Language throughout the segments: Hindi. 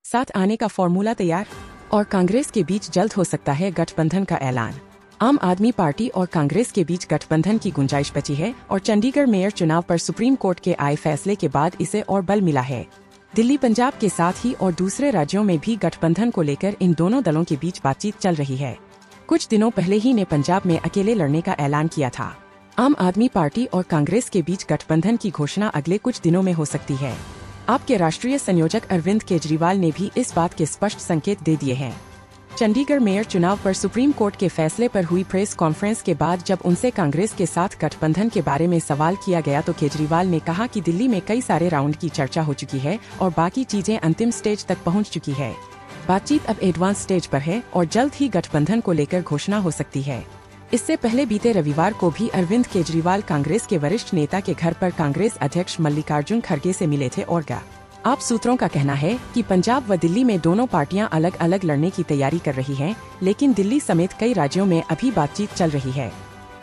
साथ आने का फॉर्मूला तैयार और कांग्रेस के बीच जल्द हो सकता है गठबंधन का ऐलान। आम आदमी पार्टी और कांग्रेस के बीच गठबंधन की गुंजाइश बची है और चंडीगढ़ मेयर चुनाव पर सुप्रीम कोर्ट के आए फैसले के बाद इसे और बल मिला है। दिल्ली, पंजाब के साथ ही और दूसरे राज्यों में भी गठबंधन को लेकर इन दोनों दलों के बीच बातचीत चल रही है। कुछ दिनों पहले ही ने पंजाब में अकेले लड़ने का ऐलान किया था। आम आदमी पार्टी और कांग्रेस के बीच गठबंधन की घोषणा अगले कुछ दिनों में हो सकती है। आप के राष्ट्रीय संयोजक अरविंद केजरीवाल ने भी इस बात के स्पष्ट संकेत दे दिए हैं। चंडीगढ़ मेयर चुनाव पर सुप्रीम कोर्ट के फैसले पर हुई प्रेस कॉन्फ्रेंस के बाद जब उनसे कांग्रेस के साथ गठबंधन के बारे में सवाल किया गया तो केजरीवाल ने कहा कि दिल्ली में कई सारे राउंड की चर्चा हो चुकी है और बाकी चीजें अंतिम स्टेज तक पहुंच चुकी है। बातचीत अब एडवांस स्टेज पर है और जल्द ही गठबंधन को लेकर घोषणा हो सकती है। इससे पहले बीते रविवार को भी अरविंद केजरीवाल कांग्रेस के वरिष्ठ नेता के घर पर कांग्रेस अध्यक्ष मल्लिकार्जुन खड़गे से मिले थे और आप सूत्रों का कहना है कि पंजाब व दिल्ली में दोनों पार्टियां अलग अलग लड़ने की तैयारी कर रही हैं, लेकिन दिल्ली समेत कई राज्यों में अभी बातचीत चल रही है।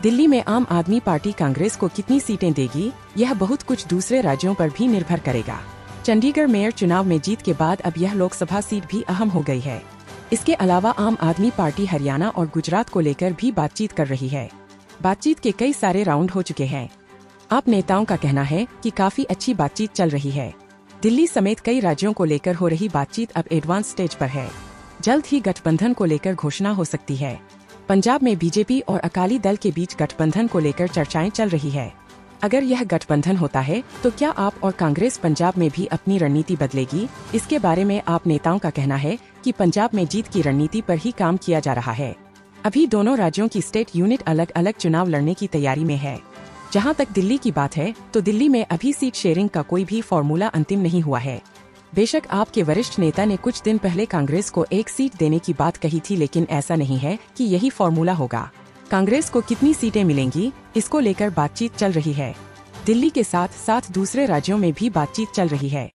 दिल्ली में आम आदमी पार्टी कांग्रेस को कितनी सीटें देगी, यह बहुत कुछ दूसरे राज्यों पर भी निर्भर करेगा। चंडीगढ़ मेयर चुनाव में जीत के बाद अब यह लोकसभा सीट भी अहम हो गई है। इसके अलावा आम आदमी पार्टी हरियाणा और गुजरात को लेकर भी बातचीत कर रही है। बातचीत के कई सारे राउंड हो चुके हैं। आप नेताओं का कहना है कि काफी अच्छी बातचीत चल रही है। दिल्ली समेत कई राज्यों को लेकर हो रही बातचीत अब एडवांस स्टेज पर है। जल्द ही गठबंधन को लेकर घोषणा हो सकती है। पंजाब में बीजेपी और अकाली दल के बीच गठबंधन को लेकर चर्चाएं चल रही है। अगर यह गठबंधन होता है तो क्या आप और कांग्रेस पंजाब में भी अपनी रणनीति बदलेगी? इसके बारे में आप नेताओं का कहना है कि पंजाब में जीत की रणनीति पर ही काम किया जा रहा है। अभी दोनों राज्यों की स्टेट यूनिट अलग अलग चुनाव लड़ने की तैयारी में है। जहां तक दिल्ली की बात है तो दिल्ली में अभी सीट शेयरिंग का कोई भी फॉर्मूला अंतिम नहीं हुआ है। बेशक आपके वरिष्ठ नेता ने कुछ दिन पहले कांग्रेस को एक सीट देने की बात कही थी, लेकिन ऐसा नहीं है कि यही फॉर्मूला होगा। कांग्रेस को कितनी सीटें मिलेंगी, इसको लेकर बातचीत चल रही है। दिल्ली के साथ साथ दूसरे राज्यों में भी बातचीत चल रही है।